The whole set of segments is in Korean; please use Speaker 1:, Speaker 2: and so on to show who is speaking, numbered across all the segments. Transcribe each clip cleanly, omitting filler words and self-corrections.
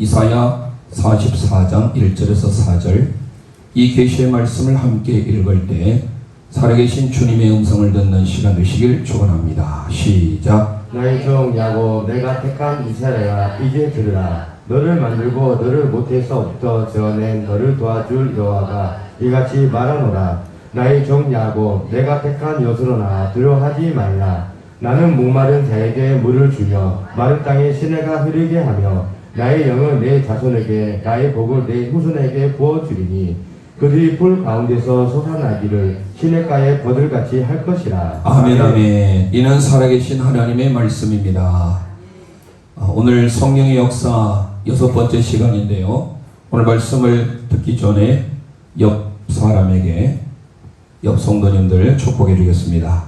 Speaker 1: 이사야 44장 1절에서 4절 이 계시의 말씀을 함께 읽을 때 살아계신 주님의 음성을 듣는 시간 되시길 축원합니다. 시작.
Speaker 2: 나의 종 야곱 내가 택한 이스라엘아 이제 들으라. 너를 만들고 너를 모태에서부터 지어낸 너를 도와줄 여호와가 이같이 말하노라. 나의 종 야곱 내가 택한 여스로나 두려워하지 말라. 나는 목마른 자에게 물을 주며 마른 땅에 시내가 흐르게 하며 나의 영을 내 자손에게 나의 복을 내 후손에게 부어주리니 그들이 풀 가운데서 솟아나기를 시냇가에 버들같이 할 것이라.
Speaker 1: 아멘. 아멘. 이는 살아계신 하나님의 말씀입니다. 오늘 성령의 역사 6번째 시간인데요. 오늘 말씀을 듣기 전에 옆 사람에게 옆 성도님들 축복해 주겠습니다.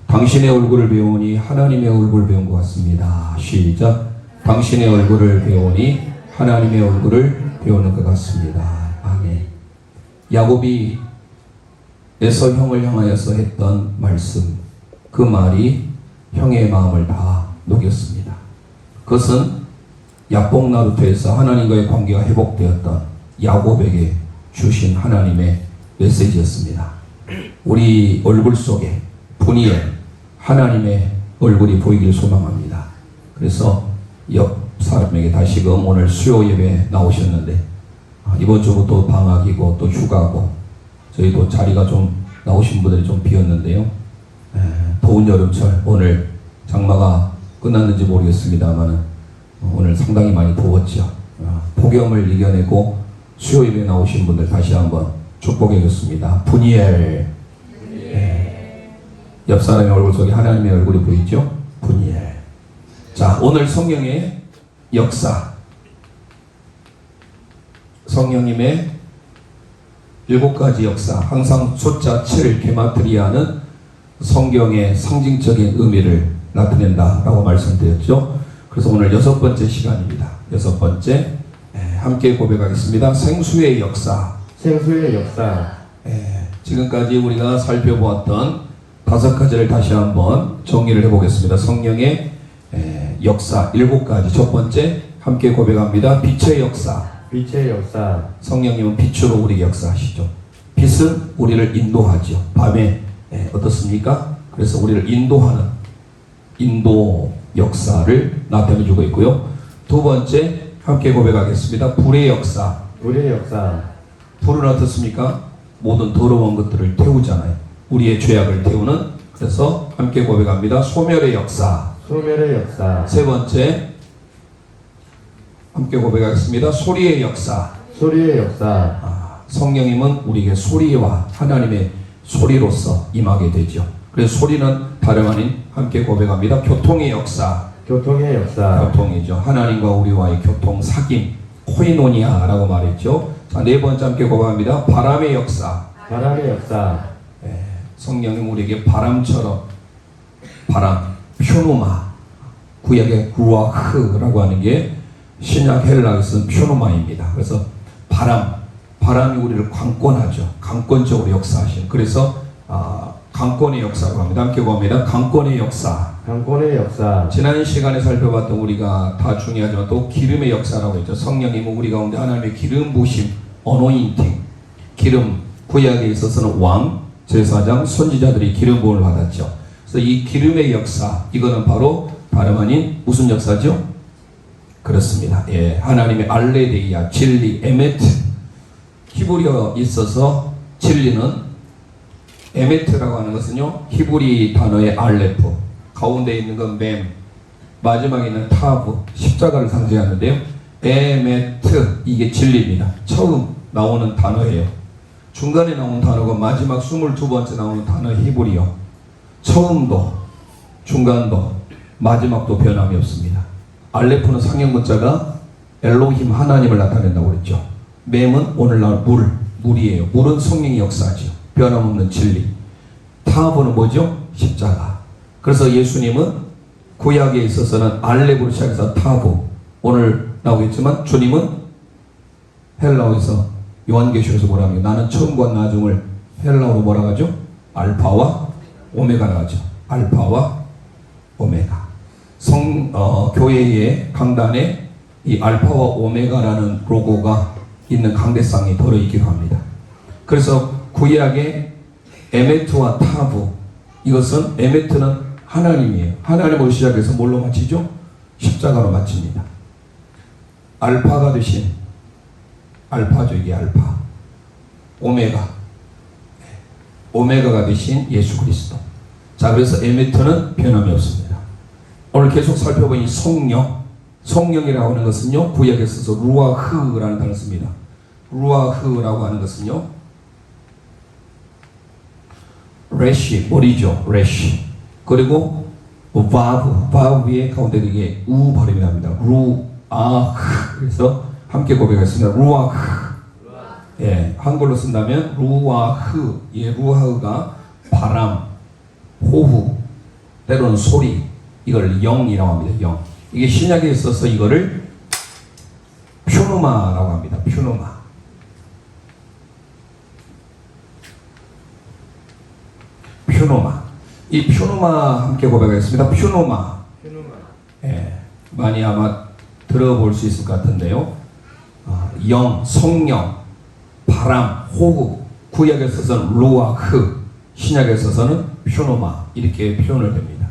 Speaker 1: 당신의 얼굴을 배우니 하나님의 얼굴을 배운 것 같습니다. 시작. 당신의 얼굴을 배우니 하나님의 얼굴을 배우는 것 같습니다. 아멘. 야곱이 에서 형을 향하여서 했던 말씀, 그 말이 형의 마음을 다 녹였습니다. 그것은 야복 나루터에서 하나님과의 관계가 회복되었던 야곱에게 주신 하나님의 메시지였습니다. 우리 얼굴 속에 분이엘 하나님의 얼굴이 보이길 소망합니다. 그래서 옆 사람에게 다시금 오늘 수요 예배 나오셨는데 이번 주부터 방학이고 또 휴가고 저희도 자리가 좀 나오신 분들이 좀 비었는데요. 더운 여름철 오늘 장마가 끝났는지 모르겠습니다만 오늘 상당히 많이 더웠죠. 폭염을 이겨내고 수요 예배 나오신 분들 다시 한번 축복해 줬습니다. 분이엘. 옆 사람의 얼굴 속에 하나님의 얼굴이 보이죠? 분이엘. 자, 오늘 성령의 역사, 성령님의 7가지 역사, 항상 숫자 7을 게마트리아는 성경의 상징적인 의미를 나타낸다라고 말씀드렸죠. 그래서 오늘 6번째 시간입니다. 6번째 함께 고백하겠습니다. 생수의 역사.
Speaker 2: 생수의 역사.
Speaker 1: 지금까지 우리가 살펴보았던 5가지를 다시 한번 정리를 해보겠습니다. 성령의 역사 7가지. 첫 번째 함께 고백합니다. 빛의 역사.
Speaker 2: 빛의 역사.
Speaker 1: 성령님은 빛으로 우리에게 역사하시죠. 빛은 우리를 인도하죠. 밤에 어떻습니까? 그래서 우리를 인도하는 인도 역사를 나타내주고 있고요. 두 번째 함께 고백하겠습니다. 불의 역사.
Speaker 2: 불의 역사.
Speaker 1: 불은 어떻습니까? 모든 더러운 것들을 태우잖아요. 우리의 죄악을 태우는. 그래서 함께 고백합니다. 소멸의 역사.
Speaker 2: 소멸의 역사.
Speaker 1: 세 번째 함께 고백하겠습니다. 소리의 역사.
Speaker 2: 소리의 역사.
Speaker 1: 성령님은 우리에게 소리와 하나님의 소리로서 임하게 되죠. 그래서 소리는 다름 아닌 함께 고백합니다. 교통의 역사.
Speaker 2: 교통의 역사.
Speaker 1: 교통이죠. 하나님과 우리와의 교통, 사귐, 코이노니아라고 말했죠. 자, 네 번째 함께 고백합니다. 바람의 역사.
Speaker 2: 바람의 역사.
Speaker 1: 성령님 우리에게 바람처럼, 바람, 표노마, 구약의 루아흐라고 하는 게 신약 헬라어에 쓰는 표노마입니다. 그래서 바람이 우리를 강권하죠. 강권적으로 역사하시는. 그래서 강권의 역사라고 합니다. 함께 고합니다. 강권의 역사.
Speaker 2: 강권의 역사.
Speaker 1: 지난 시간에 살펴봤던 우리가 다 중요하지만 또 기름의 역사라고 했죠. 성령님은 우리 가운데 하나님의 기름 부심, 어노인팅, 기름, 구약에 있어서는 왕, 제사장, 선지자들이 기름 부음을 받았죠. 그래서 이 기름의 역사, 이거는 바로 다름 아닌 무슨 역사죠? 그렇습니다. 하나님의 알레데이아, 진리, 에메트. 히브리어 있어서 진리는 에메트라고 하는 것은요, 히브리 단어의 알레프, 가운데 있는 건 맴, 마지막에 있는 타브, 십자가를 상징하는데요. 에메트, 이게 진리입니다. 처음 나오는 단어예요. 중간에 나오는 단어가 마지막 22번째 나오는 단어 히브리어. 처음도, 중간도, 마지막도 변함이 없습니다. 알레프는 상형문자가 엘로힘 하나님을 나타낸다고 그랬죠. 맴은 오늘날 물이에요. 물은 성령의 역사죠. 변함없는 진리. 타브는 뭐죠? 십자가. 그래서 예수님은 구약에 있어서는 알렙으로 시작해서 타브. 오늘 나오겠지만 주님은 헬라어에서 요한계시록에서 뭐라 합니까? 나는 처음과 나중을 헬라어로 뭐라 하죠? 알파와 오메가라 하죠. 알파와 오메가. 교회의 강단에 이 알파와 오메가라는 로고가 있는 강대상이 들어있기도 합니다. 그래서 구약의 에메트와 타브, 이것은 에메트는 하나님이에요. 하나님으로 시작해서 뭘로 마치죠? 십자가로 마칩니다. 알파가 되신, 알파죠, 이게 알파. 오메가가 되신 예수 그리스도. 자, 그래서 에메트는 변함이 없습니다. 오늘 계속 살펴보니 성령이라고 하는 것은요, 구약에 써서 루아흐라는 단어를 씁니다. 루아흐라고 하는 것은요, 레시, 머리죠, 레시. 그리고 바브의 가운데 이게 우 발음이 납니다. 루아흐. 그래서 함께 고백하겠습니다. 루아흐. 예, 한글로 쓴다면 루아흐. 예, 루아흐가 바람, 호흡, 때로는 소리, 이걸 영이라고 합니다. 영. 이게 신약에 있어서 이거를 퓨노마라고 합니다. 퓨노마. 이 퓨노마 함께 고백하겠습니다. 퓨노마. 예, 많이 아마 들어볼 수 있을 것 같은데요. 영, 성령, 바람, 호흡. 구약에 있어서는 루아흐, 신약에 있어서는 퓨노마, 이렇게 표현을 됩니다.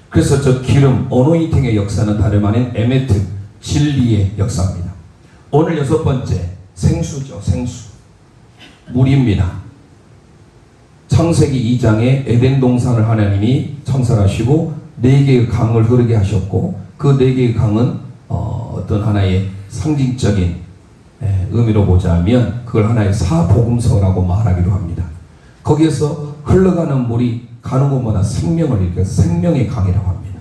Speaker 1: 그래서 저 기름, 어노인팅의 역사는 다름 아닌 에메트, 진리의 역사입니다. 오늘 6번째, 생수죠. 생수. 물입니다. 창세기 2장에 에덴 동산을 하나님이 창설하시고 4개의 강을 흐르게 하셨고, 그 4개의 강은 어떤 하나의 상징적인 의미로 보자면 그걸 하나의 사복음서라고 말하기도 합니다. 거기에서 흘러가는 물이 가는 곳마다 생명을 일으켜서 생명의 강이라고 합니다.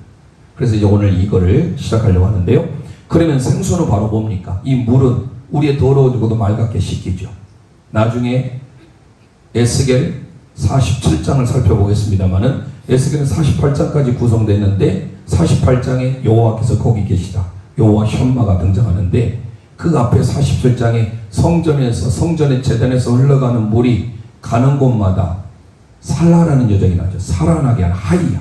Speaker 1: 그래서 이제 오늘 이거를 시작하려고 하는데요. 그러면 생수는 바로 뭡니까? 이 물은 우리의 더러운 것도 맑게 씻기죠. 나중에 에스겔 47장을 살펴보겠습니다만은, 에스겔은 48장까지 구성됐는데 48장에 여호와께서 거기 계시다, 여호와 현마가 등장하는데, 그 앞에 47장에 성전의 제단에서 흘러가는 물이 가는 곳마다 살라라는 여정이 나죠. 살아나게 하는 하이야.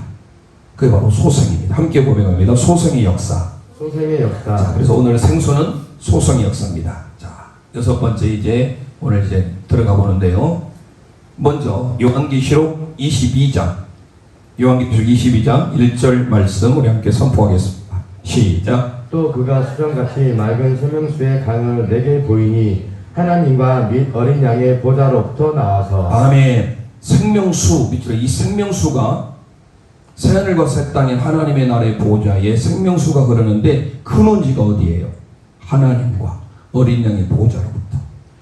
Speaker 1: 그게 바로 소생입니다. 함께 고백합니다. 소생의 역사.
Speaker 2: 소생의 역사.
Speaker 1: 자, 그래서 오늘 생수는 소생의 역사입니다. 자, 6번째 이제 오늘 이제 들어가 보는데요. 먼저 요한계시록 22장 1절 말씀 우리 함께 선포하겠습니다. 시작.
Speaker 2: 또 그가 수정같이 맑은 생명수의 강을 내게 보이니 하나님과 및 어린 양의 보좌로부터 나와서.
Speaker 1: 아멘. 생명수, 밑으로 이 생명수가 새하늘과 새 땅인 하나님의 나라의 보좌에 생명수가 흐르는데 근원지가 어디예요? 하나님과 어린 양의 보좌로부터.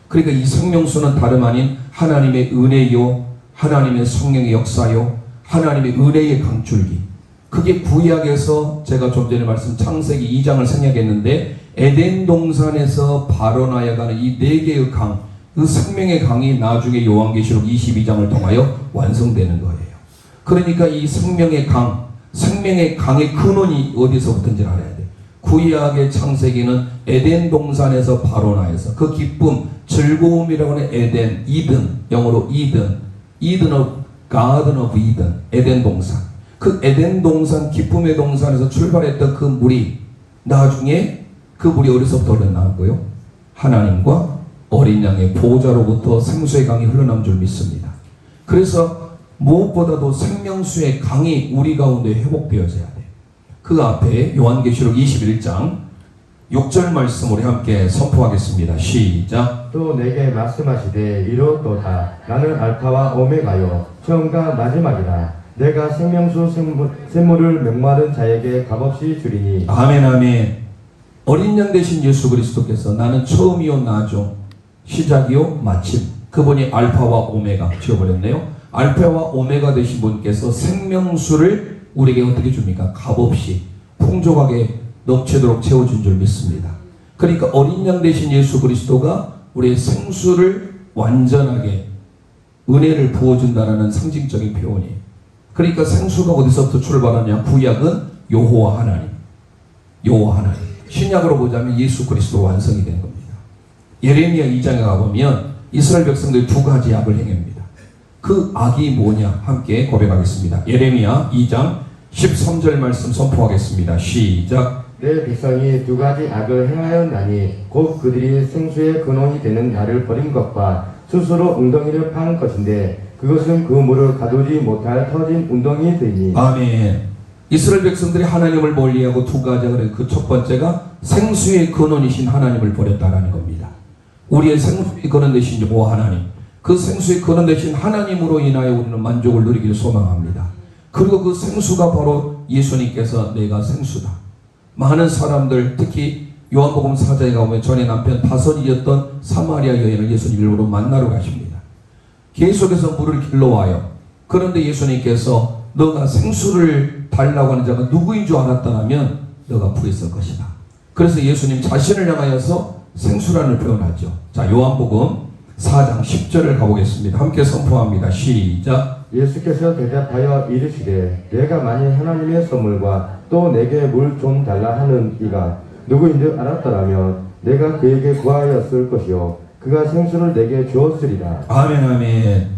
Speaker 1: 그러니까 이 생명수는 다름 아닌 하나님의 은혜요, 하나님의 성령의 역사요, 하나님의 은혜의 강줄기. 그게 구약에서 제가 좀 전에 말씀 창세기 2장을 생략했는데, 에덴 동산에서 발원하여가는 이 4개의 강, 그 생명의 강이 나중에 요한계시록 22장을 통하여 완성되는 거예요. 그러니까 이 생명의 강의 근원이 어디서부터인지 알아야 돼. 구약의 창세기는 에덴 동산에서 발원하여서 그 기쁨, 즐거움이라고 하는 에덴, 이든, 영어로 Eden of Garden of Eden, 에덴 동산. 그 에덴 동산, 기쁨의 동산에서 출발했던 그 물이 나중에 그 물이 어디서부터 흘러나왔고요? 하나님과 어린 양의 보좌로부터 생수의 강이 흘러나온 줄 믿습니다. 그래서 무엇보다도 생명수의 강이 우리 가운데 회복되어져야 돼. 그 앞에 요한계시록 21장 6절 말씀 우리 함께 선포하겠습니다. 시작.
Speaker 2: 또 내게 말씀하시되 이르렀도다. 나는 알파와 오메가요 처음과 마지막이라. 내가 생명수 샘물을 목마른 자에게 값없이 주리니.
Speaker 1: 아멘. 아멘. 어린 양 되신 예수 그리스도께서 나는 처음이요 나중 시작이요 마침, 그분이 알파와 오메가 지어버렸네요. 알파와 오메가 되신 분께서 생명수를 우리에게 어떻게 줍니까? 값없이 풍족하게 넘치도록 채워준 줄 믿습니다. 그러니까 어린 양 되신 예수 그리스도가 우리의 생수를 완전하게 은혜를 부어준다는 상징적인 표현이에요. 그러니까 생수가 어디서부터 출발하냐? 구약은 여호와 하나님, 신약으로 보자면 예수 그리스도 완성이 된 겁니다. 예레미야 2장에 가보면 이스라엘 백성들이 2가지 악을 행합니다. 그 악이 뭐냐? 함께 고백하겠습니다. 예레미야 2장 13절 말씀 선포하겠습니다. 시작.
Speaker 2: 내 백성이 두 가지 악을 행하였나니 곧 그들이 생수의 근원이 되는 나를 버린 것과 스스로 웅덩이를 판 것인데 그것은 그 물을 가두지 못할 터진 웅덩이 되니.
Speaker 1: 아멘. 이스라엘 백성들이 하나님을 멀리하고 두 가지가 그래. 그 첫 번째가 생수의 근원이신 하나님을 버렸다라는 겁니다. 우리의 생수의 근원 되신 여호와 하나님, 그 생수의 근원 되신 하나님으로 인하여 우리는 만족을 누리기를 소망합니다. 그리고 그 생수가 바로 예수님께서 내가 생수다. 많은 사람들, 특히 요한복음 4장에 가보면 전에 남편 다섯이었던 사마리아 여인을 예수님 일부러 만나러 가십니다. 계속해서 물을 길러와요. 그런데 예수님께서 너가 생수를 달라고 하는 자가 누구인 줄 알았다면 너가 부했을 것이다. 그래서 예수님 자신을 향하여서 생수라는 표현하죠. 자, 요한복음 4장 10절을 가보겠습니다. 함께 선포합니다. 시작.
Speaker 2: 예수께서 대답하여 이르시되 내가 만일 하나님의 선물과 또 내게 물 좀 달라 하는 이가 누구인 줄 알았더라면 내가 그에게 구하였을 것이요 그가 생수를 내게 주었으리라.
Speaker 1: 아멘 아멘.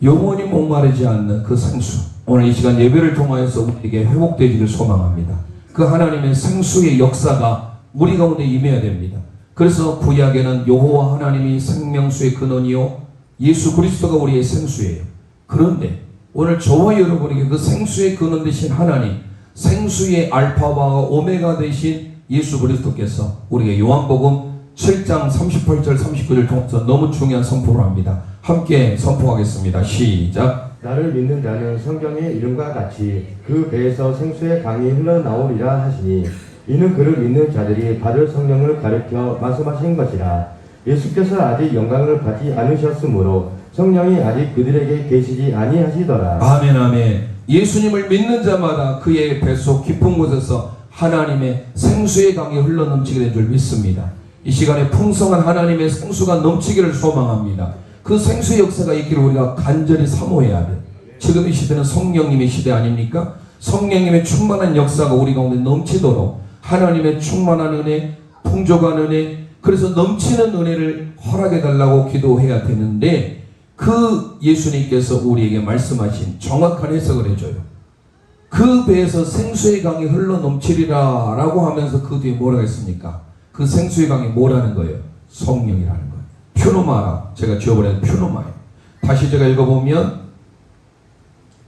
Speaker 1: 영원히 목마르지 않는 그 생수, 오늘 이 시간 예배를 통하여서 우리에게 회복되기를 소망합니다. 그 하나님의 생수의 역사가 우리 가운데 임해야 됩니다. 그래서 구약에는 여호와 하나님이 생명수의 근원이요 예수 그리스도가 우리의 생수예요. 그런데 오늘 저와 여러분에게 그 생수의 근원 되신 하나님, 생수의 알파와 오메가 되신 예수 그리스도께서 우리에게 요한복음 7장 38절 39절 통해서 너무 중요한 선포를 합니다. 함께 선포하겠습니다. 시작.
Speaker 2: 나를 믿는 자는 성경의 이름과 같이 그 배에서 생수의 강이 흘러나오리라 하시니 이는 그를 믿는 자들이 받을 성령을 가르쳐 말씀하신 것이라. 예수께서 아직 영광을 받지 않으셨으므로 성령이 아직 그들에게 계시지 아니하시더라.
Speaker 1: 아멘 아멘. 예수님을 믿는 자마다 그의 뱃속 깊은 곳에서 하나님의 생수의 강이 흘러넘치게 된 줄 믿습니다. 이 시간에 풍성한 하나님의 생수가 넘치기를 소망합니다. 그 생수의 역사가 있기를 우리가 간절히 사모해야 돼요. 지금 이 시대는 성령님의 시대 아닙니까? 성령님의 충만한 역사가 우리 가운데 넘치도록 하나님의 충만한 은혜, 풍족한 은혜, 그래서 넘치는 은혜를 허락해달라고 기도해야 되는데 그 예수님께서 우리에게 말씀하신 정확한 해석을 해줘요. 그 배에서 생수의 강이 흘러넘치리라 라고 하면서 그 뒤에 뭐라고 했습니까? 그 생수의 강이 뭐라는 거예요? 성령이라는 거예요. 퓨노마라, 제가 지어버린 퓨노마예요. 다시 제가 읽어보면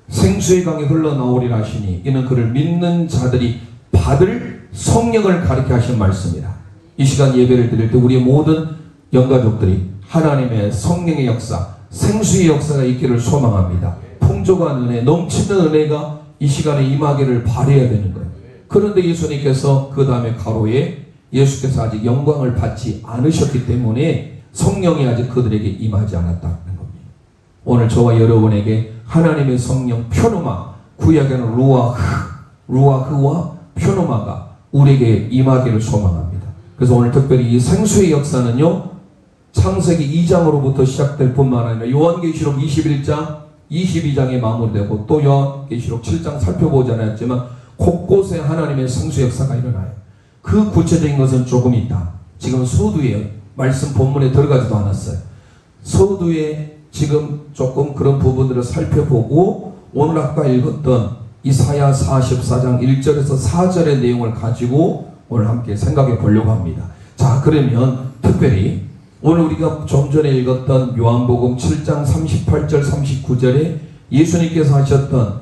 Speaker 1: 생수의 강이 흘러나오리라 하시니 이는 그를 믿는 자들이 받을 성령을 가리켜 하신 말씀이다. 이 시간 예배를 드릴 때 우리 모든 영가족들이 하나님의 성령의 역사, 생수의 역사가 있기를 소망합니다. 풍족한 은혜, 넘치는 은혜가 이 시간에 임하기를 바라야 되는 거예요. 그런데 예수님께서 그 다음에 가로에 예수께서 아직 영광을 받지 않으셨기 때문에 성령이 아직 그들에게 임하지 않았다는 겁니다. 오늘 저와 여러분에게 하나님의 성령 퓨노마, 구약에는 루아흐와 퓨노마가 우리에게 임하기를 소망합니다. 그래서 오늘 특별히 이 생수의 역사는요, 창세기 2장으로부터 시작될 뿐만 아니라 요한계시록 21장, 22장에 마무리되고 또 요한계시록 7장 살펴보지 않았지만 곳곳에 하나님의 생수 역사가 일어나요. 그 구체적인 것은 조금 있다. 지금 서두에 말씀 본문에 들어가지도 않았어요. 서두에 지금 조금 그런 부분들을 살펴보고 오늘 아까 읽었던 이사야 44장 1절에서 4절의 내용을 가지고 오늘 함께 생각해 보려고 합니다. 자, 그러면 특별히 오늘 우리가 좀 전에 읽었던 요한복음 7장 38절 39절에 예수님께서 하셨던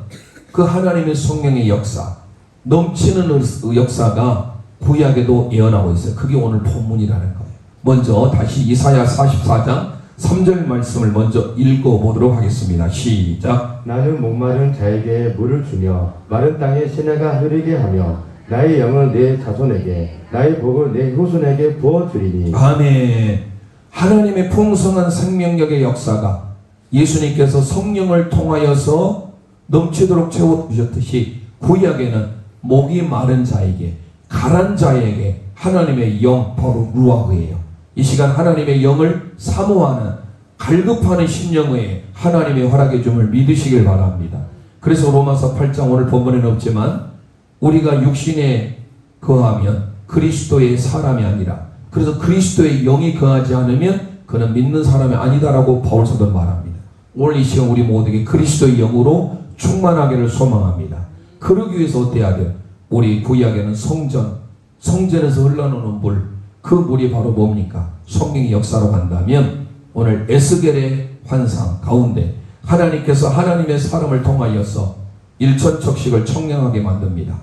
Speaker 1: 그 하나님의 성령의 역사, 넘치는 역사가 구약에도 예언하고 있어요. 그게 오늘 본문이라는 거예요. 먼저 다시 이사야 44장 3절 말씀을 먼저 읽어보도록 하겠습니다. 시작.
Speaker 2: 나는 목마른 자에게 물을 주며 마른 땅에 시내가 흐르게 하며 나의 영을 내 자손에게 나의 복을 내 후손에게 부어주리니.
Speaker 1: 아멘. 하나님의 풍성한 생명력의 역사가 예수님께서 성령을 통하여서 넘치도록 채워주셨듯이 구약에는 목이 마른 자에게, 가란 자에게 하나님의 영, 바로 루아흐예요. 이 시간 하나님의 영을 사모하는, 갈급하는 심령에 하나님의 허락의 줌을 믿으시길 바랍니다. 그래서 로마서 8장 오늘 본문에는 없지만 우리가 육신에 거하면 그리스도의 사람이 아니라, 그래서 그리스도의 영이 거하지 않으면 그는 믿는 사람이 아니다라고 바울 사도는 말합니다. 오늘 이 시간 우리 모두에게 그리스도의 영으로 충만하기를 소망합니다. 그러기 위해서 어때야 돼요? 우리 구약에는 성전에서 흘러나오는 물, 그 물이 바로 뭡니까? 성령의 역사로 간다면 오늘 에스겔의 환상 가운데 하나님께서 하나님의 사람을 통하여서 일천척씩을 청량하게 만듭니다.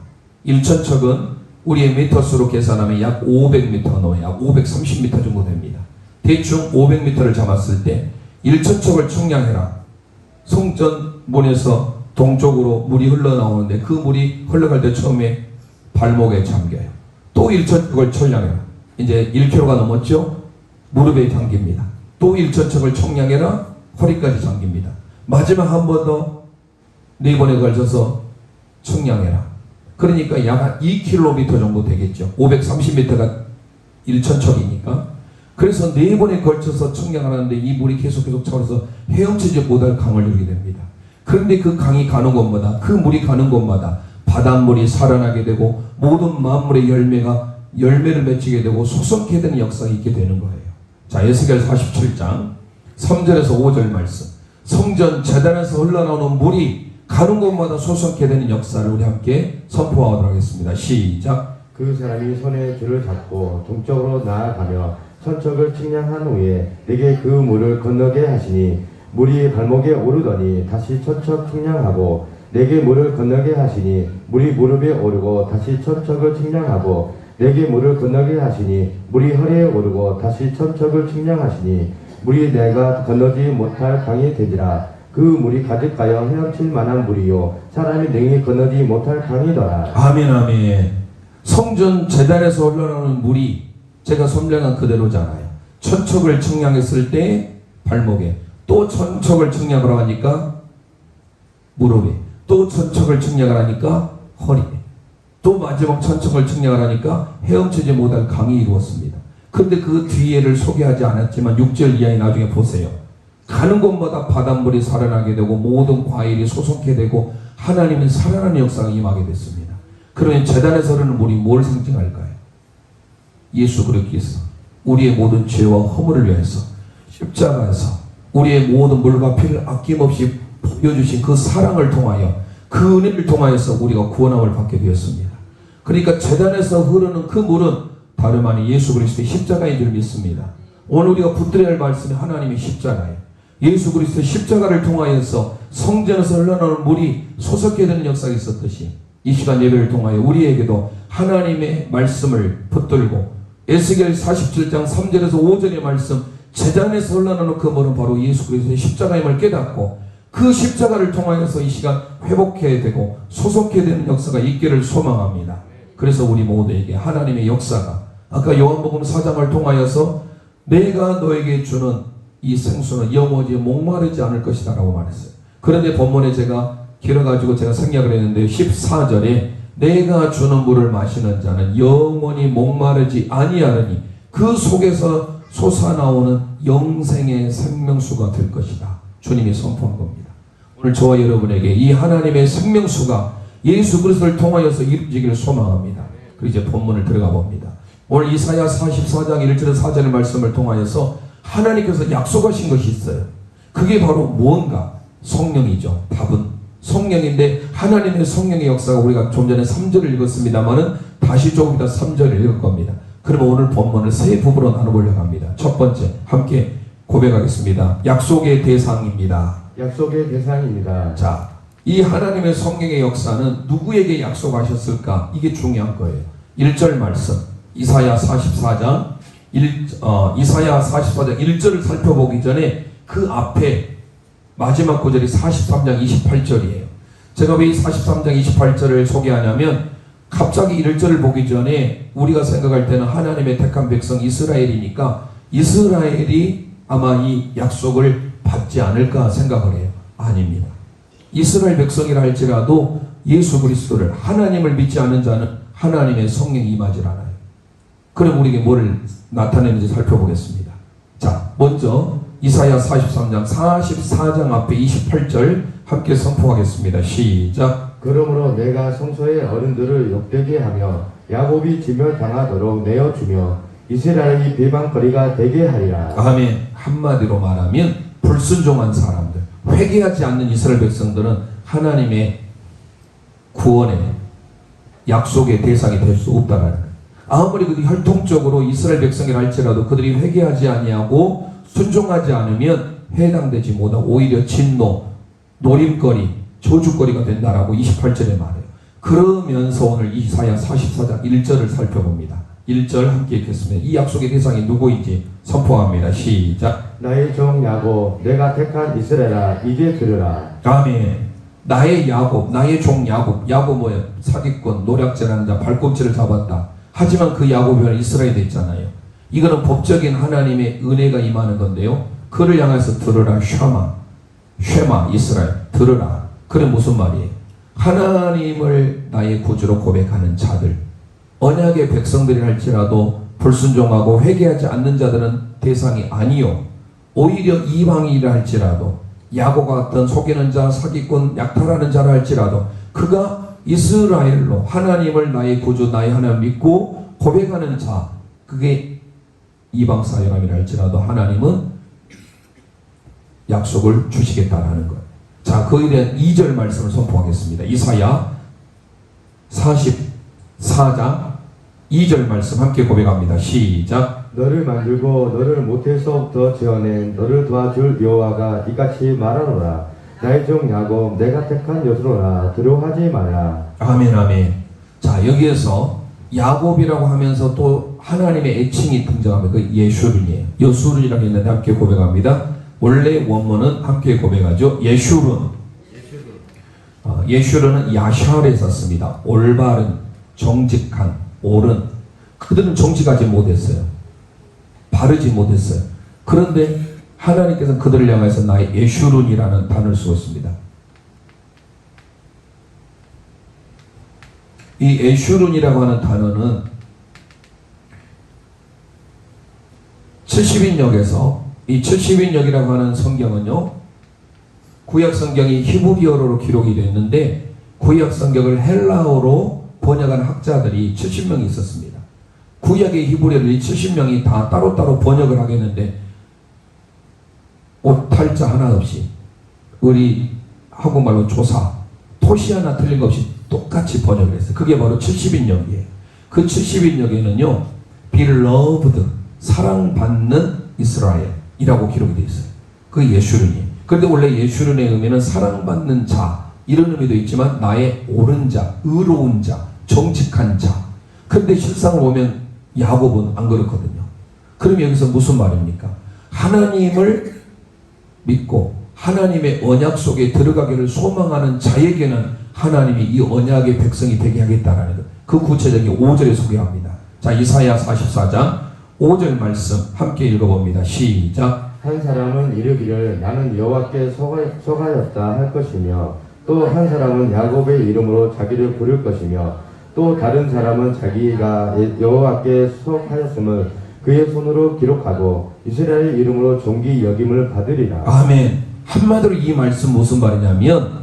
Speaker 1: 일천척은 우리의 미터수로 계산하면 약 500m, 약 530m 정도 됩니다. 대충 500m를 잡았을 때 일천척을 청량해라. 성전 문에서 동쪽으로 물이 흘러나오는데 그 물이 흘러갈 때 처음에 발목에 잠겨요. 또 일천척을 청량해라. 이제 1km가 넘었죠? 무릎에 잠깁니다. 또 일천척을 청량해라. 허리까지 잠깁니다. 마지막 한 번 더 4번에 걸쳐서 청량해라. 그러니까 약 2km 정도 되겠죠. 530m가 1천척이니까. 그래서 4번에 걸쳐서 청량하는데 이 물이 계속 차면서 헤엄치지 못할 강을 이루게 됩니다. 그런데 그 강이 가는 곳마다, 그 물이 가는 곳마다 바닷물이 살아나게 되고 모든 만물의 열매를 맺히게 되고 솟게 되는 역사가 있게 되는 거예요. 자, 에스겔 47장 3절에서 5절 말씀. 성전 제단에서 흘러나오는 물이 가는 곳마다 솟게 되는 역사를 우리 함께 선포하도록 하겠습니다. 시작.
Speaker 2: 그 사람이 손에 줄을 잡고 동쪽으로 나아가며 천척을 측량한 후에 내게 그 물을 건너게 하시니 물이 발목에 오르더니 다시 천척 측량하고 내게 물을 건너게 하시니 물이 무릎에 오르고 다시 천척을 측량하고 내게 물을 건너게 하시니 물이 허리에 오르고 다시 천척을 측량하시니 물이 내가 건너지 못할 강이 되리라. 그 물이 가득하여 헤엄칠 만한 물이요 사람이 능히 건너지 못할 강이더라.
Speaker 1: 아멘 아멘. 성전 제단에서 흘러나오는 물이 제가 선명한 그대로잖아요. 천척을 청량했을 때 발목에, 또 천척을 청량을 하니까 무릎에, 또 천척을 청량을 하니까 허리에, 또 마지막 천척을 청량을 하니까 헤엄치지 못할 강이 이루었습니다. 그런데 그 뒤에를 소개하지 않았지만 6절 이하에 나중에 보세요. 가는 곳마다 바닷물이 살아나게 되고 모든 과일이 솟게 되고 하나님의 살아나는 역사가 임하게 됐습니다. 그러면 제단에서 흐르는 물이 뭘 상징할까요? 예수 그리스도께서 우리의 모든 죄와 허물을 위해서 십자가에서 우리의 모든 물과 피를 아낌없이 보여주신 그 사랑을 통하여 그 은혜를 통하여서 우리가 구원함을 받게 되었습니다. 그러니까 제단에서 흐르는 그 물은 다름 아닌 예수 그리스도의 십자가인 줄 믿습니다. 오늘 우리가 붙들어야 할 말씀이 하나님의 십자가예요. 예수 그리스도의 십자가를 통하여서 성전에서 흘러나오는 물이 솟게 되는 역사가 있었듯이 이 시간 예배를 통하여 우리에게도 하나님의 말씀을 붙들고 에스겔 47장 3절에서 5절의 말씀 제단에서 흘러나오는 그 물은 바로 예수 그리스도의 십자가임을 깨닫고 그 십자가를 통하여서 이 시간 회복해야 되고 솟게 되는 역사가 있기를 소망합니다. 그래서 우리 모두에게 하나님의 역사가 아까 요한복음 4장을 통하여서 내가 너에게 주는 이 생수는 영원히 목마르지 않을 것이다 라고 말했어요. 그런데 본문에 제가 길어가지고 제가 생략을 했는데 14절에 내가 주는 물을 마시는 자는 영원히 목마르지 아니하리니 그 속에서 솟아나오는 영생의 생명수가 될 것이다. 주님이 선포한 겁니다. 오늘 저와 여러분에게 이 하나님의 생명수가 예수 그리스도를 통하여서 이루어지기를 소망합니다. 그리고 이제 본문을 들어가 봅니다. 오늘 이사야 44장 1절에서 4절의 말씀을 통하여서 하나님께서 약속하신 것이 있어요. 그게 바로 무언가? 성령이죠. 답은 성령인데 하나님의 성령의 역사가 우리가 좀 전에 3절을 읽었습니다만은 다시 조금 더 3절을 읽을 겁니다. 그러면 오늘 본문을 세 부분으로 나눠보려고 합니다. 첫 번째 함께 고백하겠습니다. 약속의 대상입니다.
Speaker 2: 약속의 대상입니다.
Speaker 1: 자, 이 하나님의 성령의 역사는 누구에게 약속하셨을까? 이게 중요한 거예요. 1절 말씀 이사야 44장 1절을 살펴보기 전에 그 앞에 마지막 구절이 43장 28절이에요. 제가 왜 43장 28절을 소개하냐면 갑자기 1절을 보기 전에 우리가 생각할 때는 하나님의 택한 백성 이스라엘이니까 이스라엘이 아마 이 약속을 받지 않을까 생각을 해요. 아닙니다. 이스라엘 백성이라 할지라도 예수 그리스도를 하나님을 믿지 않는 자는 하나님의 성령이 임하지 않아요. 그럼 우리에게 뭐를 나타내는지 살펴보겠습니다. 자, 먼저 이사야 44장 앞에 28절 함께 선포하겠습니다. 시작.
Speaker 2: 그러므로 내가 성소의 어른들을 욕되게 하며 야곱이 지멸당하도록 내어주며 이스라엘이 비방거리가 되게 하리라.
Speaker 1: 아멘. 한마디로 말하면 불순종한 사람들, 회개하지 않는 이스라엘 백성들은 하나님의 구원에 약속의 대상이 될 수 없다라는 거예요. 아무리 그들이 혈통적으로 이스라엘 백성이라 할지라도 그들이 회개하지 아니하고 순종하지 않으면 해당되지 못하고 오히려 진노, 노림거리, 저주거리가 된다라고 28절에 말해요. 그러면서 오늘 이사야 44장 1절을 살펴봅니다. 1절 함께 읽겠습니다. 이 약속의 대상이 누구인지 선포합니다. 시작.
Speaker 2: 나의 종 야곱 내가 택한 이스라엘아 이제 들으라.
Speaker 1: 아멘. 나의 야곱, 나의 종 야곱. 야곱 뭐예요? 사기꾼, 노략질하는 자, 발꿈치를 잡았다. 하지만 그 야곱이 이스라엘이 됐잖아요. 이거는 법적인 하나님의 은혜가 임하는 건데요. 그를 향해서 들으라. 쉐마 이스라엘 들으라. 그게 무슨 말이에요? 하나님을 나의 구주로 고백하는 자들, 언약의 백성들이 할지라도 불순종하고 회개하지 않는 자들은 대상이 아니요, 오히려 이방인이라 할지라도 야고가 같은 속이는 자, 사기꾼, 약탈하는 자라 할지라도 그가 이스라엘로 하나님을 나의 구주, 나의 하나님 믿고 고백하는 자, 그게 이방 사람이라 할지라도 하나님은 약속을 주시겠다라는 거예요. 자, 그에 대한 2절 말씀을 선포하겠습니다. 이사야 44장 2절 말씀 함께 고백합니다. 시작.
Speaker 2: 너를 만들고 너를 모태에서부터 지어낸 너를 도와줄 여호와가 이같이 말하노라. 나의 종 야곱 내가 택한 여수로라. 두려워하지 말라.
Speaker 1: 아멘 아멘. 자, 여기에서 야곱이라고 하면서 또 하나님의 애칭이 등장합니다. 그 예슈룬이에요. 여수룬이라고 했는데 함께 고백합니다. 원래 원문은 함께 고백하죠. 예슈룬. 예슈룬은 야샬에 썼습니다. 올바른, 정직한, 옳은. 그들은 정직하지 못했어요. 바르지 못했어요. 그런데 하나님께서는 그들을 향해서 나의 예슈룬이라는 단어를 쓰었습니다. 이 예슈룬이라고 하는 단어는 70인역에서 이 70인역이라고 하는 성경은요, 구약 성경이 히브리어로 기록이 되어 있는데 구약 성경을 헬라어로 번역한 학자들이 70명이 있었습니다. 구약의 히브리어를 70명이 다 따로따로 번역을 하겠는데 오탈자 하나 없이, 우리 한국말로 조사, 토시 하나 틀린 것 없이 똑같이 번역을 했어요. 그게 바로 70인역이에요. 그 70인역에는요, beloved, 사랑받는 이스라엘이라고 기록이 되어 있어요. 그게 예슈룬이에요. 그런데 원래 예슈룬의 의미는 사랑받는 자, 이런 의미도 있지만 나의 옳은 자, 의로운 자, 정직한 자. 그런데 실상을 보면 야곱은 안 그렇거든요. 그럼 여기서 무슨 말입니까? 하나님을 믿고 하나님의 언약 속에 들어가기를 소망하는 자에게는 하나님이 이 언약의 백성이 되게 하겠다라는 것. 그 구체적인 5절에 소개합니다. 자, 이사야 44장 5절 말씀 함께 읽어봅니다. 시작.
Speaker 2: 한 사람은 이르기를 나는 여호와께 속하였다 할 것이며 또 한 사람은 야곱의 이름으로 자기를 부를 것이며 또 다른 사람은 자기가 여호와께 속하였음을 그의 손으로 기록하고 이스라엘 이름으로 존귀 여김을 받으리라.
Speaker 1: 아멘. 한마디로 이 말씀 무슨 말이냐면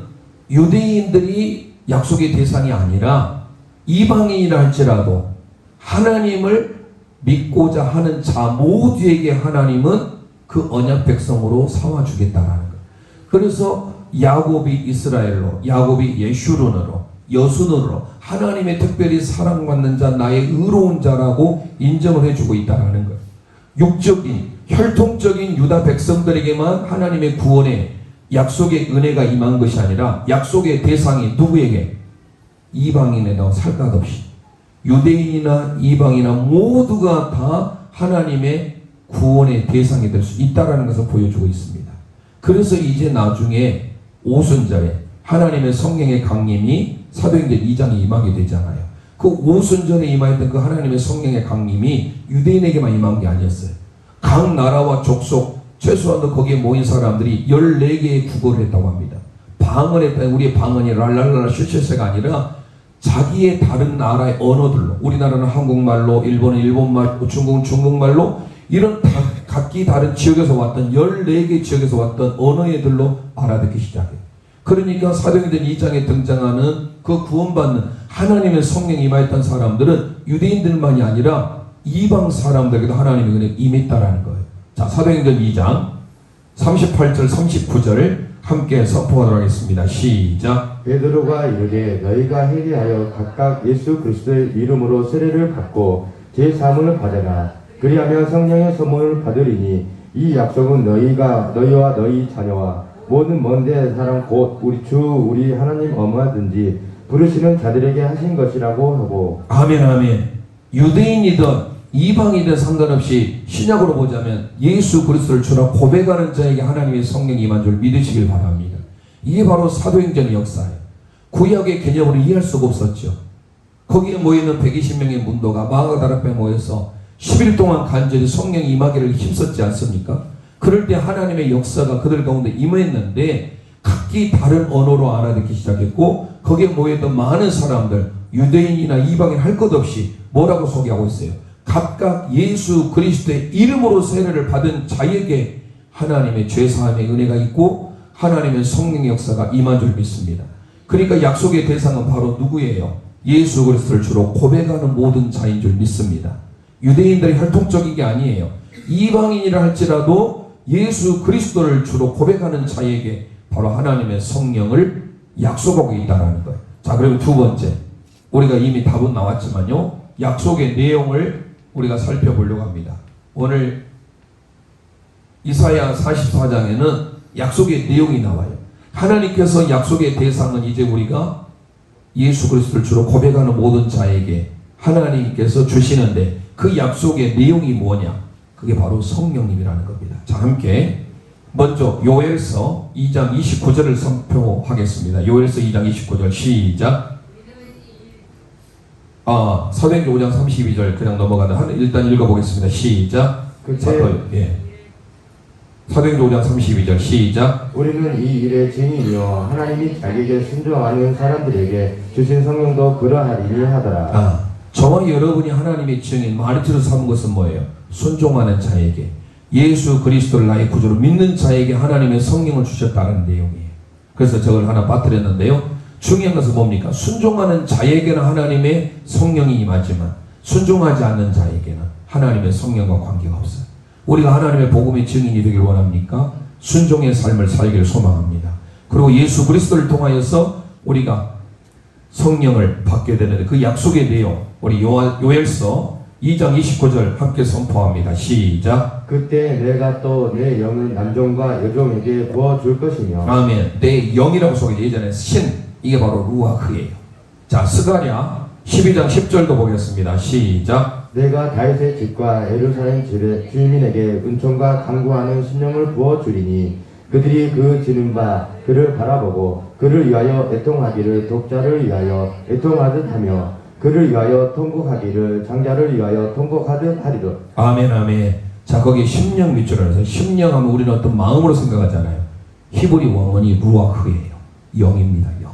Speaker 1: 유대인들이 약속의 대상이 아니라 이방인이라 할지라도 하나님을 믿고자 하는 자 모두에게 하나님은 그 언약 백성으로 삼아주겠다라는 거예요. 그래서 야곱이 이스라엘로, 야곱이 예슈룬으로, 여순으로 하나님의 특별히 사랑받는 자, 나의 의로운 자라고 인정을 해주고 있다는 거예요. 육적인, 혈통적인 유다 백성들에게만 하나님의 구원의 약속의 은혜가 임한 것이 아니라 약속의 대상이 누구에게? 이방인에도 살각없이 유대인이나 이방이나 모두가 다 하나님의 구원의 대상이 될 수 있다는 것을 보여주고 있습니다. 그래서 이제 나중에 오순절에 하나님의 성령의 강림이 사도행전 2장에 임하게 되잖아요. 그 오순절에 임하였던 그 하나님의 성령의 강림이 유대인에게만 임한 게 아니었어요. 각 나라와 족속 최소한도 거기에 모인 사람들이 14개의 국어를 했다고 합니다. 방언 했다. 우리의 방언이 랄랄랄라 슈슈세가 아니라 자기의 다른 나라의 언어들로, 우리나라는 한국말로, 일본은 일본말, 중국은 중국말로, 이런 각기 다른 지역에서 왔던 14개 지역에서 왔던 언어애들로 알아듣기 시작해요. 그러니까 사도행전 2장에 등장하는 그 구원받는 하나님의 성령이 임하였던 사람들은 유대인들만이 아니라 이방 사람들에게도 하나님의 은혜가 임했다라는 거예요. 자, 사도행전 2장 38절 39절을 함께 선포하도록 하겠습니다. 시작.
Speaker 2: 베드로가 이르되 너희가 회개하여 각각 예수 그리스도의 이름으로 세례를 받고 제 사문을 받으라. 그리하면 성령의 선물을 받으리니 이 약속은 너희와 너희 자녀와 모든 먼데 사람 곧 우리 주 우리 하나님 어머하든지 부르시는 자들에게 하신 것이라고 하고.
Speaker 1: 아멘 아멘. 유대인이든 이방이든 상관없이 신약으로 보자면 예수 그리스도를 주라 고백하는 자에게 하나님의 성령이 임한 줄 믿으시길 바랍니다. 이게 바로 사도행전의 역사예요. 구약의 개념으로 이해할 수가 없었죠. 거기에 모이는 120명의 문도가 마가다라 앞에 모여서 10일 동안 간절히 성령이 임하기를 힘썼지 않습니까? 그럴 때 하나님의 역사가 그들 가운데 임했는데 각기 다른 언어로 알아듣기 시작했고 거기에 모였던 많은 사람들 유대인이나 이방인 할 것 없이 뭐라고 소개하고 있어요? 각각 예수 그리스도의 이름으로 세례를 받은 자에게 하나님의 죄사함의 은혜가 있고 하나님의 성령의 역사가 임한 줄 믿습니다. 그러니까 약속의 대상은 바로 누구예요? 예수 그리스도를 주로 고백하는 모든 자인 줄 믿습니다. 유대인들이 혈통적인 게 아니에요. 이방인이라 할지라도 예수 그리스도를 주로 고백하는 자에게 바로 하나님의 성령을 약속하고 있다는 거예요. 자, 그리고 두 번째, 우리가 이미 답은 나왔지만요, 약속의 내용을 우리가 살펴보려고 합니다. 오늘 이사야 44장에는 약속의 내용이 나와요. 하나님께서 약속의 대상은 이제 우리가 예수 그리스도를 주로 고백하는 모든 자에게 하나님께서 주시는데 그 약속의 내용이 뭐냐? 그게 바로 성령님이라는 겁니다. 자, 함께 먼저 요엘서 2장 29절을 선포하겠습니다. 요엘서 2장 29절 시작. 사도행전 5장 32절 그냥 넘어가다 일단 읽어보겠습니다. 시작. 사도행전 5장 32절 시작.
Speaker 2: 우리는 이 일의 증인이요 하나님이 자기에게 순종하는 사람들에게 주신 성령도 그러하리니 하더라.
Speaker 1: 저와 여러분이 하나님의 증인 마르티로 삼은 것은 뭐예요? 순종하는 자에게 예수 그리스도를 나의 구주로 믿는 자에게 하나님의 성령을 주셨다는 내용이에요. 그래서 저걸 하나 빠뜨렸는데요. 중요한 것은 뭡니까? 순종하는 자에게는 하나님의 성령이 임하지만 순종하지 않는 자에게는 하나님의 성령과 관계가 없어요. 우리가 하나님의 복음의 증인이 되길 원합니까? 순종의 삶을 살기를 소망합니다. 그리고 예수 그리스도를 통하여서 우리가 성령을 받게 되는데 그 약속의 내용 우리 요엘서 2장 29절 함께 선포합니다. 시작.
Speaker 2: 그때 내가 또 내 영을 남종과 여종에게 부어줄 것이며.
Speaker 1: 아멘. 내 영이라고 소개해 예전에 신 이게 바로 루아흐예요. 자, 스가랴 12장 10절도 보겠습니다. 시작.
Speaker 2: 내가 다윗의 집과 예루살렘 주민에게 은총과 강구하는 심령을 부어주리니 그들이 그 지는 바 그를 바라보고 그를 위하여 애통하기를 독자를 위하여 애통하듯 하며 그를 위하여 통곡하기를 장자를 위하여 통곡하듯 하리라. 아멘 아멘.
Speaker 1: 자, 거기 심령 밑줄을 해서 심령 하면 우리는 어떤 마음으로 생각하잖아요. 히브리 원문이 루아흐예요. 영입니다. 영.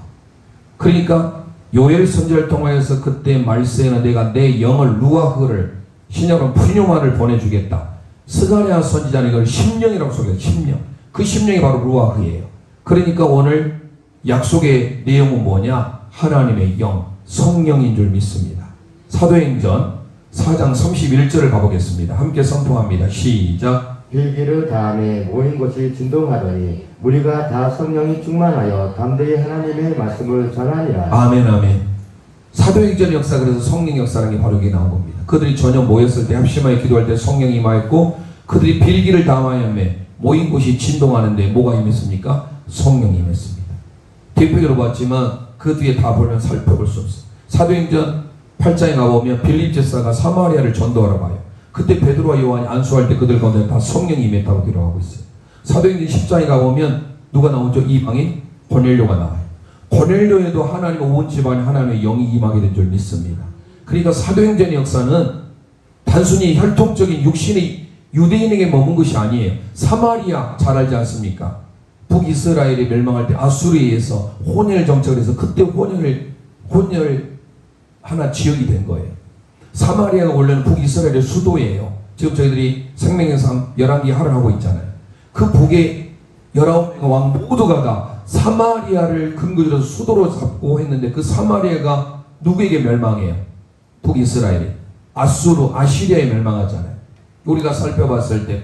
Speaker 1: 그러니까 요엘 선지자를 통하여서 그때 말세에는 내가 내 영을 루아흐를 신약은 푸뇨마를 보내주겠다. 스가랴 선지자는 이걸 심령이라고 소개해요. 심령. 그 심령이 바로 루아흐예요. 그러니까 오늘 약속의 내용은 뭐냐? 하나님의 영, 성령인 줄 믿습니다. 사도행전 4장 31절을 가보겠습니다. 함께 선포합니다. 시작.
Speaker 2: 빌기를 다음에 모인 곳이 진동하더니 우리가 다 성령이 충만하여 담대히 하나님의 말씀을 전하니라.
Speaker 1: 아멘 아멘. 사도행전 역사 그래서 성령 역사라는 게 바로 이게 나온 겁니다. 그들이 저녁 모였을 때 합심하여 기도할 때 성령이 임하였고 그들이 빌기를 담하였매 모인 곳이 진동하는데 뭐가 임했습니까? 성령이 임했습니다. 대표적으로 봤지만 그 뒤에 다 보면 살펴볼 수 없어요. 사도행전 8장에 가보면 빌립 제사가 사마리아를 전도하러 가요. 그때 베드로와 요한이 안수할 때 그들 가운데 다 성령이 임했다고 기록하고 있어요. 사도행전 10장에 가보면 누가 나오죠? 이방인 고넬료가 나와요. 고넬료에도 하나님의 온 집안에 하나님의 영이 임하게 된 줄 믿습니다. 그러니까 사도행전의 역사는 단순히 혈통적인 육신의 유대인에게 머문 것이 아니에요. 사마리아 잘 알지 않습니까? 북이스라엘이 멸망할 때 아수르에 의해서 혼혈 정책을 해서 그때 혼혈 하나 지역이 된 거예요. 사마리아가 원래는 북이스라엘의 수도예요. 지금 저희들이 생명에서 11개 할을 하고 있잖아요. 그 북의 19명의 왕 모두가 다 사마리아를 근거로 수도로 잡고 했는데 그 사마리아가 누구에게 멸망해요? 북이스라엘이. 아시리아에 멸망하잖아요. 우리가 살펴봤을 때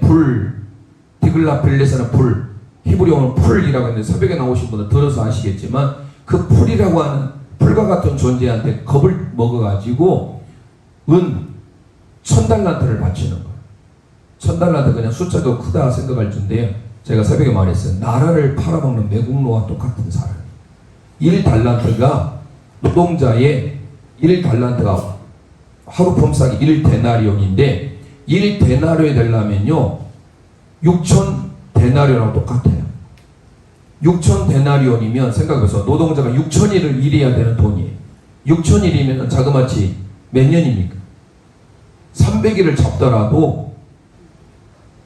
Speaker 1: 디글라필레스는 불, 히브리어는 풀이라고 하는데 새벽에 나오신 분들 들어서 아시겠지만 그 풀이라고 하는 풀과 같은 존재한테 겁을 먹어가지고 1000달란트를 바치는 거예요. 1000달란트 그냥 숫자도 크다 생각할 텐데요. 제가 새벽에 말했어요. 나라를 팔아먹는 매국노와 똑같은 사람. 1달란트가 노동자의 1달란트가 하루 품삯이 1데나리온인데 1데나리온이 되려면요 6000데나리온하고 똑같아요. 6000데나리온이면 생각해서 노동자가 6000일을 일해야 되는 돈이에요. 6000일이면 자그마치 몇 년입니까? 300일을 잡더라도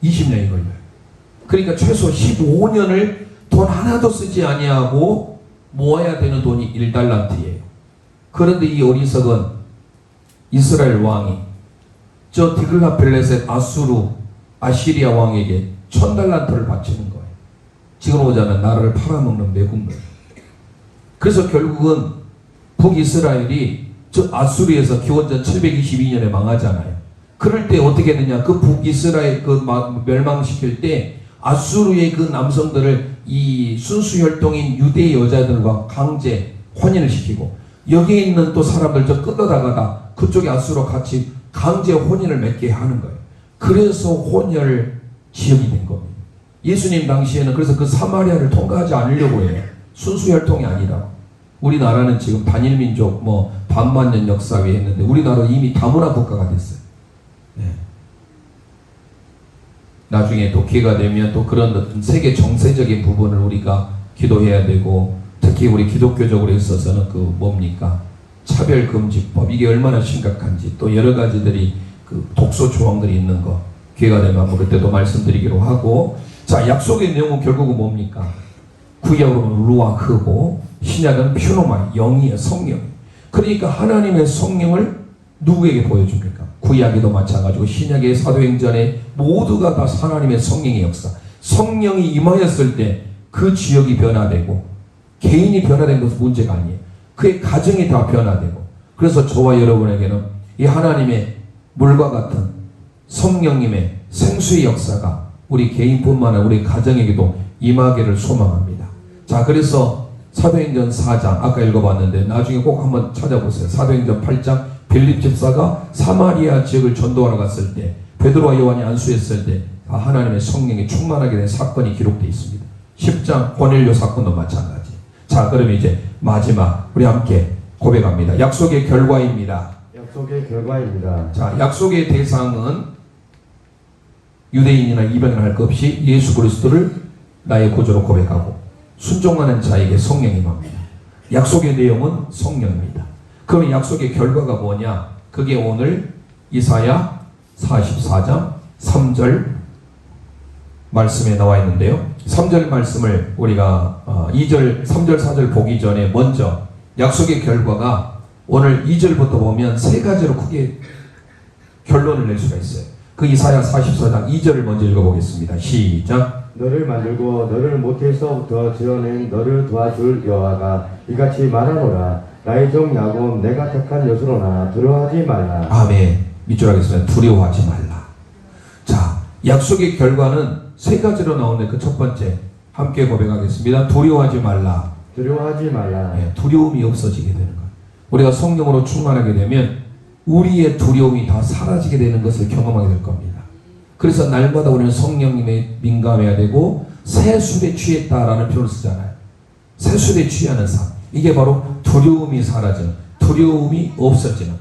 Speaker 1: 20년이 걸려요. 그러니까 최소 15년을 돈 하나도 쓰지 아니하고 모아야 되는 돈이 1달란트예요. 그런데 이 어리석은 이스라엘 왕이 저 디글라펠레셋 아시리아 왕에게 1000달란트를 바치는 거예요. 지금 오자면 나라를 팔아먹는 매국노. 그래서 결국은 북이스라엘이 저 아수르에서 기원전 722년에 망하잖아요. 그럴 때 어떻게 했느냐? 그 북이스라엘 멸망시킬 때 아수르의 그 남성들을 이 순수혈통인 유대 여자들과 강제 혼인을 시키고 여기에 있는 또 사람들 저 끌어다가다 그쪽에 아수르와 같이 강제 혼인을 맺게 하는 거예요. 그래서 혼혈 지역이 된 겁니다. 예수님 당시에는 그래서 그 사마리아를 통과하지 않으려고 해요. 순수혈통이 아니라. 우리나라는 지금 단일민족 반만년 역사에 했는데 우리나라 이미 다문화 국가가 됐어요. 네. 나중에 또 기회가 되면 또 그런 세계 정세적인 부분을 우리가 기도해야 되고 특히 우리 기독교적으로 있어서는 차별금지법 이게 얼마나 심각한지 또 여러 가지들이 그 독소 조항들이 있는 거 기회가 되면 한번 그때도 말씀드리기로 하고 자 약속의 내용은 결국은 뭡니까? 구약으로는 루아흐고 신약은 퓨노마 영이에요. 성령. 그러니까 하나님의 성령을 누구에게 보여줍니까? 구약에도 마찬가지고 신약의 사도행전에 모두가 다 하나님의 성령의 역사. 성령이 임하였을 때 그 지역이 변화되고 개인이 변화된 것은 문제가 아니에요. 그의 가정이 다 변화되고 그래서 저와 여러분에게는 이 하나님의 물과 같은 성령님의 생수의 역사가 우리 개인뿐만 아니라 우리 가정에게도 임하기를 소망합니다. 자 그래서 사도행전 4장 아까 읽어봤는데 나중에 꼭 한번 찾아보세요. 사도행전 8장 빌립 집사가 사마리아 지역을 전도하러 갔을 때 베드로와 요한이 안수했을 때 하나님의 성령이 충만하게 된 사건이 기록되어 있습니다. 10장 고넬료 사건도 마찬가지. 자 그러면 이제 마지막 우리 함께 고백합니다. 약속의 결과입니다.
Speaker 2: 약속의 결과입니다.
Speaker 1: 자 약속의 대상은 유대인이나 이방인 할 것 없이 예수 그리스도를 나의 구주로 고백하고 순종하는 자에게 성령이 임합니다. 약속의 내용은 성령입니다. 그럼 약속의 결과가 뭐냐? 그게 오늘 이사야 44장 3절 말씀에 나와 있는데요. 3절 말씀을 우리가 2절, 3절, 4절 보기 전에 먼저 약속의 결과가 오늘 2절부터 보면 세 가지로 크게 결론을 낼 수가 있어요. 그 이사야 44장 2절을 먼저 읽어보겠습니다. 시작.
Speaker 2: 너를 만들고 너를 모태에서부터 지어낸 너를 도와줄 여호와가 이같이 말하노라. 나의 종 야곱 내가 택한 여수로나 두려워하지 말라.
Speaker 1: 아멘. 밑줄 하겠습니다. 두려워하지 말라. 자, 약속의 결과는 세 가지로 나오는데 그 첫 번째 함께 고백하겠습니다. 두려워하지 말라.
Speaker 2: 두려워하지 말라.
Speaker 1: 네, 두려움이 없어지게 되는 거예요. 우리가 성령으로 충만하게 되면 우리의 두려움이 다 사라지게 되는 것을 경험하게 될 겁니다. 그래서 날마다 우리는 성령님에 민감해야 되고 새 술에 취했다라는 표현을 쓰잖아요. 새 술에 취하는 삶. 이게 바로 두려움이 사라지는, 두려움이 없어지는.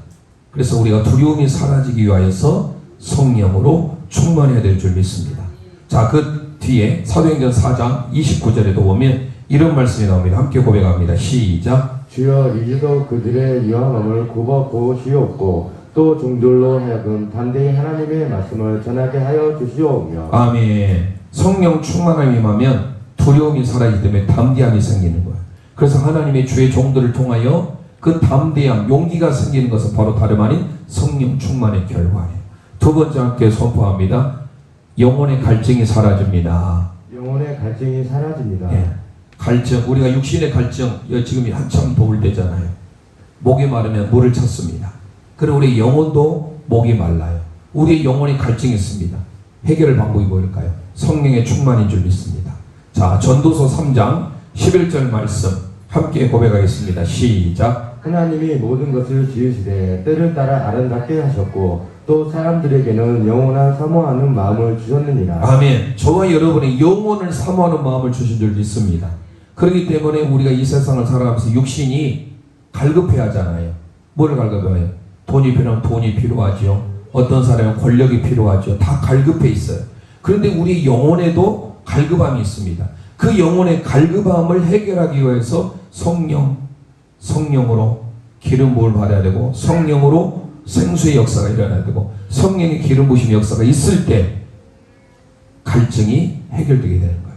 Speaker 1: 그래서 우리가 두려움이 사라지기 위하여서 성령으로 충만해야 될 줄 믿습니다. 자, 그 뒤에 사도행전 4장 29절에도 보면 이런 말씀이 나옵니다. 함께 고백합니다. 시작.
Speaker 2: 주여 이제도 그들의 유함함을 굽어보시옵고 또 종들로 하여금 담대히 하나님의 말씀을 전하게 하여 주시오며.
Speaker 1: 아멘. 성령 충만함이 임하면 두려움이 사라지기 때문에 담대함이 생기는 거예요. 그래서 하나님의 주의 종들을 통하여 그 담대함, 용기가 생기는 것은 바로 다름 아닌 성령 충만의 결과예요. 두 번째 함께 선포합니다. 영혼의 갈증이 사라집니다.
Speaker 2: 영혼의 갈증이 사라집니다.
Speaker 1: 예. 갈증, 우리가 육신의 갈증, 지금 한참 더울 때잖아요. 목이 마르면 물을 찾습니다. 그리고 우리 영혼도 목이 말라요. 우리의 영혼이 갈증이 있습니다. 해결할 방법이 뭘까요? 성령의 충만인 줄 믿습니다. 자, 전도서 3장 11절 말씀 함께 고백하겠습니다. 시작.
Speaker 2: 하나님이 모든 것을 지으시되 때를 따라 아름답게 하셨고 또 사람들에게는 영원한 사모하는 마음을 주셨느니라.
Speaker 1: 아멘. 저와 여러분의 영혼을 사모하는 마음을 주신 줄 믿습니다. 그렇기 때문에 우리가 이 세상을 살아가면서 육신이 갈급해 하잖아요. 뭘 갈급해요? 돈이 필요하면 돈이 필요하죠. 어떤 사람은 권력이 필요하죠. 다 갈급해 있어요. 그런데 우리 영혼에도 갈급함이 있습니다. 그 영혼의 갈급함을 해결하기 위해서 성령으로 기름 부음을 받아야 되고, 성령으로 생수의 역사가 일어나야 되고, 성령의 기름 부으심 역사가 있을 때 갈증이 해결되게 되는 거예요.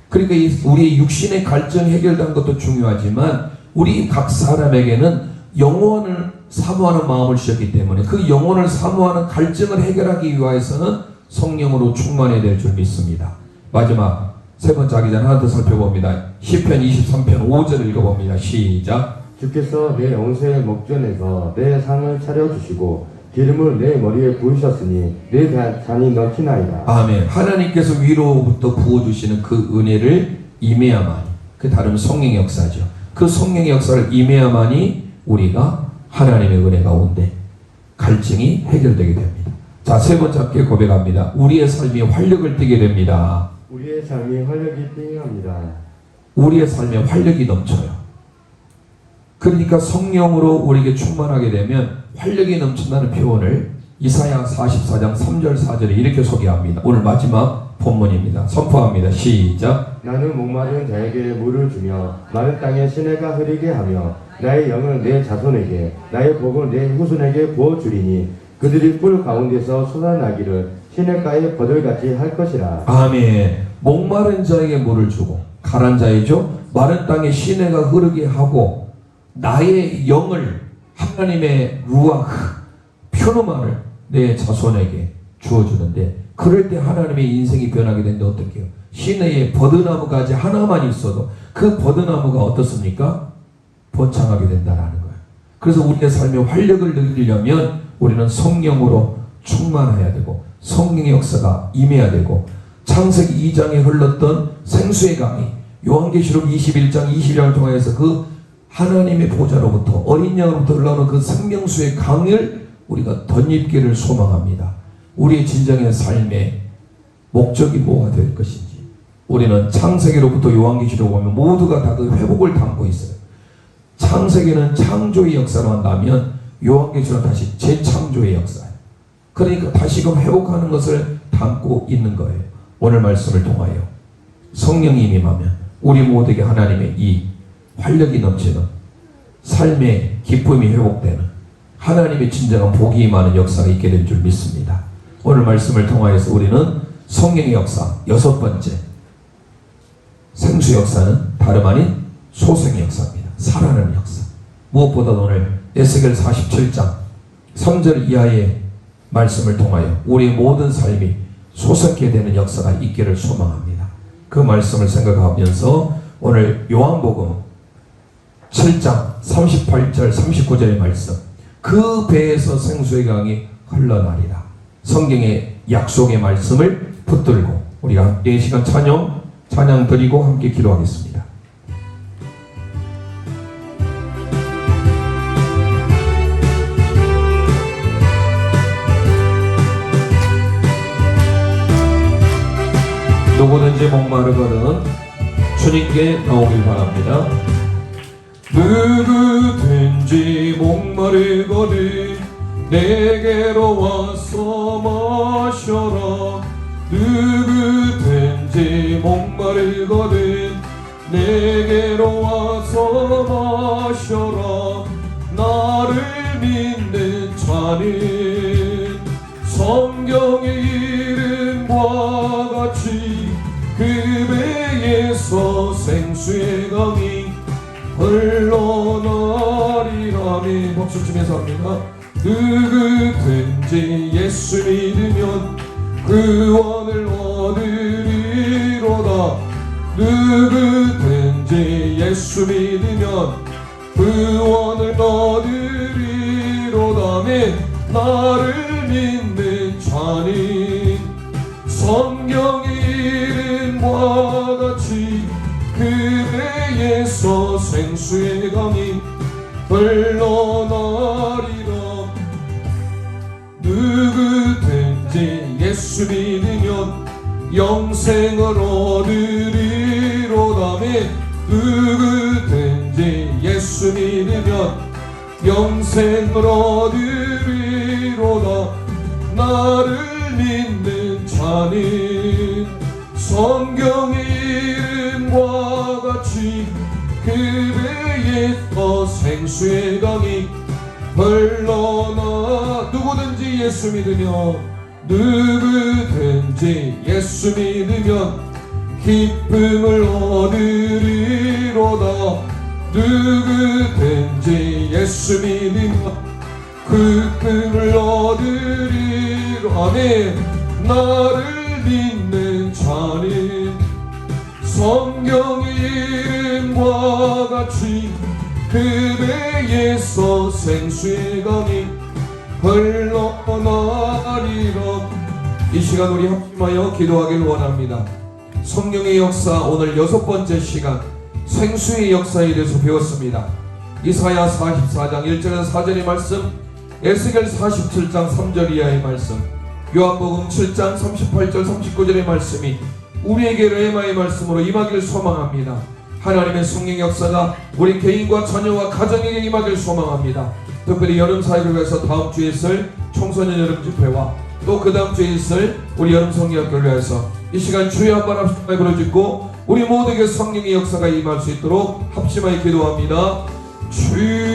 Speaker 1: 그러니까 우리 육신의 갈증이 해결되는 것도 중요하지만 우리 각 사람에게는 영혼을 사모하는 마음을 주셨기 때문에 그 영혼을 사모하는 갈증을 해결하기 위해서는 성령으로 충만해야 될 줄 믿습니다. 마지막 세 번째 하기 전에 하나 더 살펴봅니다. 시편 23편 5절 읽어봅니다. 시작.
Speaker 2: 주께서 내 원수의 목전에서 내 상을 차려주시고 기름을 내 머리에 부으셨으니 내 잔이 넘치나이다.
Speaker 1: 아멘. 하나님께서 위로부터 부어주시는 그 은혜를 임해야만이, 그 다른 성령의 역사죠. 그 성령의 역사를 임해야만이 우리가 하나님의 은혜 가운데 갈증이 해결되게 됩니다. 자, 세 번째 함께 고백합니다. 우리의 삶이 활력을 띠게 됩니다.
Speaker 2: 우리의 삶이 활력이 띵합니다.
Speaker 1: 우리의 삶에 활력이 넘쳐요. 그러니까 성령으로 우리에게 충만하게 되면 활력이 넘친다는 표현을 이사야 44장 3절 4절에 이렇게 소개합니다. 오늘 마지막 본문입니다. 선포합니다. 시작.
Speaker 2: 나는 목마른 자에게 물을 주며 마른 땅에 시내가 흐르게 하며 나의 영을 내 자손에게 나의 복을 내 후손에게 부어주리니 그들이 뿔 가운데서 솟아나기를 시냇가에 버들같이 할 것이라.
Speaker 1: 아멘. 목마른 자에게 물을 주고 가란 자이죠. 마른 땅에 시내가 흐르게 하고 나의 영을, 하나님의 루아흐 표노만을 내 자손에게 주어주는데, 그럴 때 하나님의 인생이 변하게 되는데 어떻게 해요? 시내에 버드나무 가지 하나만 있어도 그 버드나무가 어떻습니까? 번창하게 된다라는 거예요. 그래서 우리의 삶의 활력을 누리려면 우리는 성령으로 충만해야 되고 성령의 역사가 임해야 되고, 창세기 2장에 흘렀던 생수의 강이 요한계시록 21장 20장을 통해서 그 하나님의 보좌로부터 어린 양으로부터 흘러오는 그 생명수의 강을 우리가 덧입기를 소망합니다. 우리의 진정의 삶의 목적이 뭐가 될 것인지, 우리는 창세기로부터 요한계시록 보면 모두가 다 그 회복을 담고 있어요. 창세기는 창조의 역사로 한다면 요한계시록은 다시 재창조의 역사예요. 그러니까 다시금 회복하는 것을 담고 있는 거예요. 오늘 말씀을 통하여 성령이 임하면 우리 모두에게 하나님의 이 활력이 넘치는 삶의 기쁨이 회복되는 하나님의 진정한 복이 임하는 역사가 있게 될 줄 믿습니다. 오늘 말씀을 통하여서 우리는 성령의 역사, 여섯 번째 생수 역사는 다름 아닌 소생의 역사입니다. 살아나는 역사. 무엇보다도 오늘 에스겔 47장 3절 이하의 말씀을 통하여 우리의 모든 삶이 솟게 되는 역사가 있기를 소망합니다. 그 말씀을 생각하면서 오늘 요한복음 7장 38절 39절의 말씀, 그 배에서 생수의 강이 흘러나리라, 성경의 약속의 말씀을 붙들고 우리가 함께 이 시간 찬양 드리고 함께 기도하겠습니다. 누구든지 목마르거든 주님께 나오길 바랍니다. 누구든지 목마르거든 내게로 와서 마셔라. 누구든지 목마르거든 내게로 와서 마셔라. 나를 믿는 자는 성경에 이른 바와 같이 그 배에서 생수의 강이 흘러나리라며. 박수 치면서 합니다. 누구든지 예수 믿으면 구원을 얻으리로다. 누구든지 예수 믿으면 구원을 얻으리로다. 나를 믿는 자는 성경에 이른 바와 같이 예수 믿으면 영생을 얻으리로다매 누구든지 예수 믿으면 영생을 얻으리로다. 나를 믿는 자는 성경의 이름과 같이 그배에서 생수의 강이 흘러나. 누구든지 예수 믿으면 누구든지 예수 믿으면 기쁨을 얻으리로다. 누구든지 예수 믿으면 기쁨을 얻으리로다. 아멘. 나를 믿는 자는 성경의 이름과 같이 그 배에서 생수의 강이 흘러나리라. 이 시간 우리 합심하여 기도하길 원합니다. 성령의 역사, 오늘 6번째 시간 생수의 역사에 대해서 배웠습니다. 이사야 44장 1절에서 4절의 말씀, 에스겔 47장 3절 이하의 말씀, 요한복음 7장 38절 39절의 말씀이 우리에게 레마의 말씀으로 임하기를 소망합니다. 하나님의 성령 역사가 우리 개인과 자녀와 가정에게 임하기를 소망합니다. 특별히 여름 사역을 위해서 다음 주에 있을 청소년 여름 집회와 또 그 다음 주에 있을 우리 여름 성령학교를 위해서 이 시간 주여 한번 합심하여 부르짖고 우리 모두에게 성령의 역사가 임할 수 있도록 합심하여 기도합니다. 주여